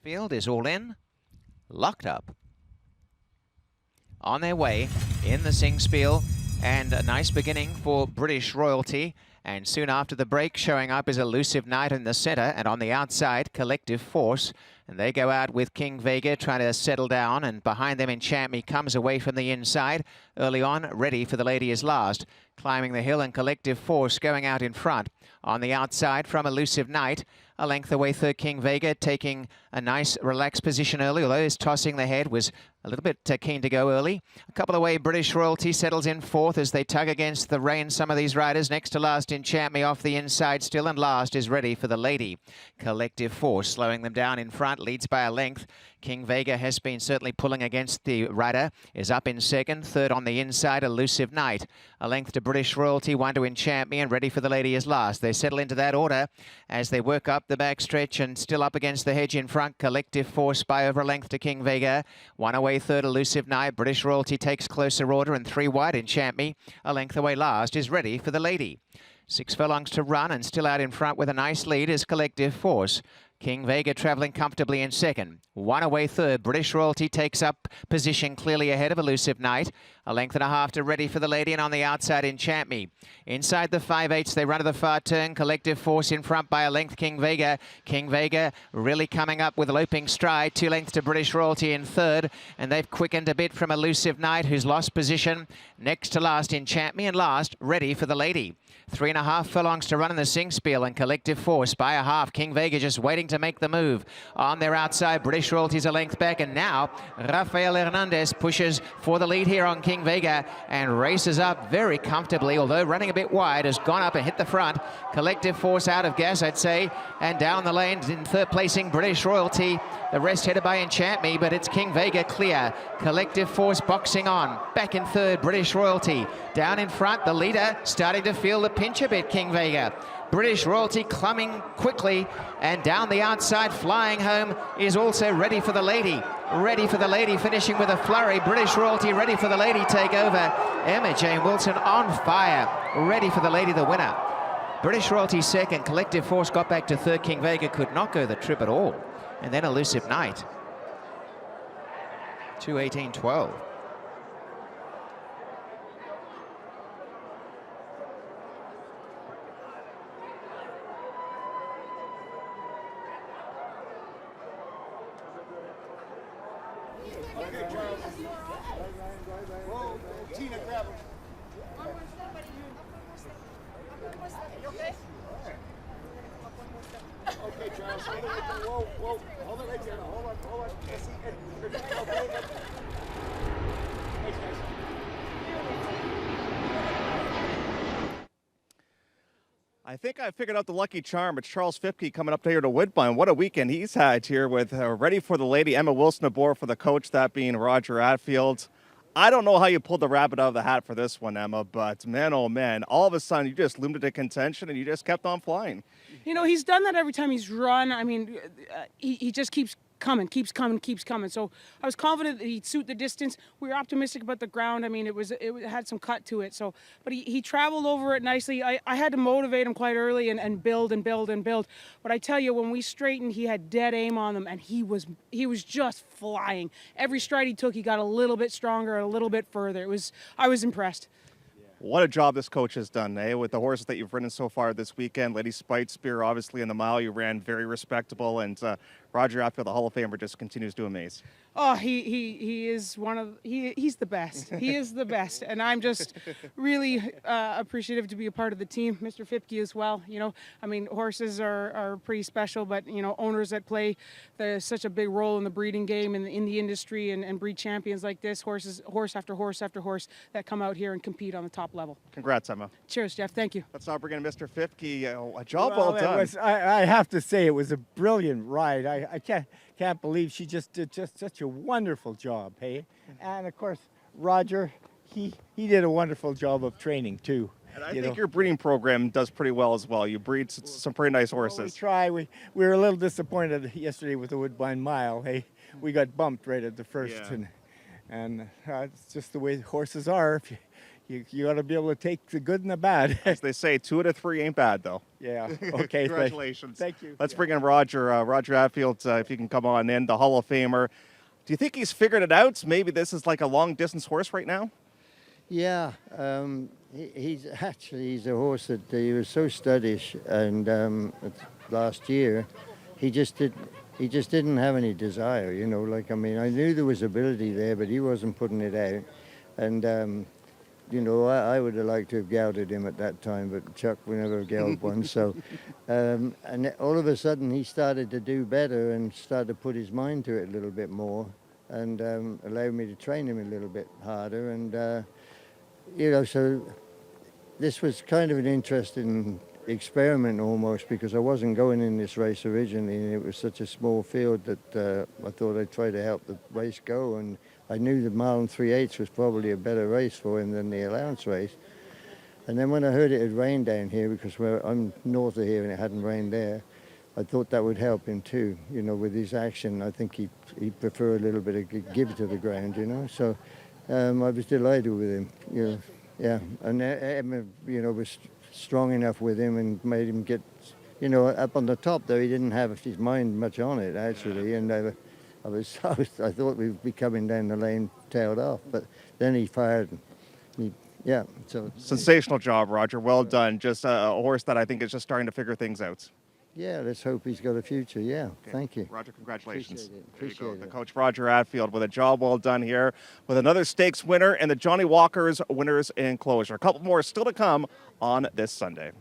Field is all in, locked up. On their way in the Sing Spiel, and a nice beginning for British Royalty. And soon after the break, showing up is Elusive Knight in the centre, and on the outside, Collective Force. And they go out with King Vega trying to settle down, and behind them Enchant Me comes away from the inside. Early on, Ready for the Lady is last. Climbing the hill, and Collective Force going out in front. On the outside from Elusive Knight, a length away third King Vega, taking a nice relaxed position early, although his tossing the head was a little bit keen to go early. A couple away, British Royalty settles in fourth as they tug against the rein, some of these riders. Next to last, Enchant Me off the inside still, and last is Ready for the Lady. Collective Force slowing them down in front, leads by a length. King Vega has been certainly pulling against the rider, is up in second. Third on the inside, Elusive Knight. A length to British Royalty, one to Enchant Me, and Ready for the Lady is last. They settle into that order as they work up the back stretch, and still up against the hedge in front. Collective Force by over a length to King Vega. One away third, Elusive Knight. British Royalty takes closer order, and three wide, Enchant Me. A length away last is Ready for the Lady. 6 furlongs to run, and still out in front with a nice lead is Collective Force. King Vega travelling comfortably in second. One away third. British Royalty takes up position clearly ahead of Elusive Knight. A length and a half to Ready for the Lady, and on the outside, Enchant Me. Inside the 5/8, they run to the far turn. Collective Force in front by a length, King Vega. King Vega really coming up with a loping stride. 2 lengths to British Royalty in third, and they've quickened a bit from Elusive Knight, who's lost position. Next to last, Enchant Me, and last, Ready for the Lady. 3.5 furlongs to run in the Sing Spiel, and Collective Force by a half. King Vega just waiting to make the move. On their outside, British Royalty's a length back, and now Rafael Hernandez pushes for the lead here on King Vega and races up very comfortably, although running a bit wide, has gone up and hit the front. Collective Force out of gas, I'd say, and down the lane in third placing, British Royalty. The rest headed by Enchant Me, but it's King Vega clear. Collective Force boxing on. Back in third, British Royalty. Down in front, the leader starting to feel the pinch a bit, King Vega. British Royalty climbing quickly, and down the outside, flying home, is also Ready for the Lady. Ready for the Lady finishing with a flurry. British Royalty, Ready for the Lady take over. Emma Jane Wilson on fire. Ready for the Lady, the winner. British Royalty second. Collective Force got back to third. King Vega could not go the trip at all. And then Elusive Knight. 2:18.12. Okay, Charles. Whoa, Tina, grab him. You okay? Okay, Charles. Hold it right there. Whoa, whoa. Hold it right there. Hold on. Let's see. Okay. Thanks, guys. I think I figured out the lucky charm. It's Charles Fipke coming up here to Woodbine. What a weekend he's had here with Ready for the Lady, Emma Wilson aboard for the coach, that being Roger Atfield. I don't know how you pulled the rabbit out of the hat for this one, Emma, but man, oh man, all of a sudden you just loomed into contention and you just kept on flying. You know, he's done that every time he's run. I mean, he just keeps coming. So I was confident that he'd suit the distance. We were optimistic about the ground. I mean, it had some cut to it. So, but he traveled over it nicely. I had to motivate him quite early and build. But I tell you, when we straightened, he had dead aim on them, and he was just flying. Every stride he took, he got a little bit stronger, a little bit further. I was impressed. What a job this coach has done, eh? With the horses that you've ridden so far this weekend. Lady Spite Spear, obviously in the mile, you ran very respectable, and Roger Atfield, the Hall of Famer, just continues to amaze. Oh, he is he's the best. He is the best, and I'm just really appreciative to be a part of the team. Mr. Fipke as well. You know, I mean, horses are pretty special, but you know, owners that play such a big role in the breeding game and in the industry, and breed champions like this, horse after horse that come out here and compete on the top level. Congrats, Emma. Cheers, Jeff. Thank you. Let's now bring in Mr. Fipke. A job well done. I have to say, it was a brilliant ride. I can't believe she just did such a wonderful job, hey? And of course, Roger, he did a wonderful job of training too. And I think your breeding program does pretty well as well. You breed some pretty nice horses. Well, we try. We were a little disappointed yesterday with the Woodbine Mile, hey? We got bumped right at the first, and it's just the way horses are. If you got to be able to take the good and the bad. As they say, 2 out of 3 ain't bad, though. Yeah. Okay. Congratulations. Thank you. Let's bring in Roger. Roger Atfield, if you can come on in, the Hall of Famer. Do you think he's figured it out? Maybe this is like a long-distance horse right now? Yeah, he's a horse that he was so studdish, and last year he just didn't have any desire. You know, like, I mean, I knew there was ability there, but he wasn't putting it out. And you know, I would have liked to have gelded him at that time, but Chuck we never gelded one. So, and all of a sudden he started to do better and started to put his mind to it a little bit more, and allowed me to train him a little bit harder. And you know, so this was kind of an interesting experiment almost, because I wasn't going in this race originally, and it was such a small field that I thought I'd try to help the race go, and I knew the mile and 3/8 was probably a better race for him than the allowance race. And then when I heard it had rained down here, because I'm north of here and it hadn't rained there, I thought that would help him too. You know, with his action, I think he'd prefer a little bit of give to the ground, you know. So I was delighted with him, you know. Yeah, and Emma, you know, was strong enough with him and made him get, you know, up on the top there. He didn't have his mind much on it actually, and I thought we'd be coming down the lane tailed off, but then he fired. Yeah, so Sensational job, Roger. Well done. Just a horse that I think is just starting to figure things out. yeah, let's hope he's got a future. Yeah, Okay. thank you. Roger, congratulations. Appreciate it. There you go. Appreciate The it. coach, Roger Atfield, with a job well done here with another stakes winner and the Johnny Walker's winners enclosure. A couple more still to come on this Sunday.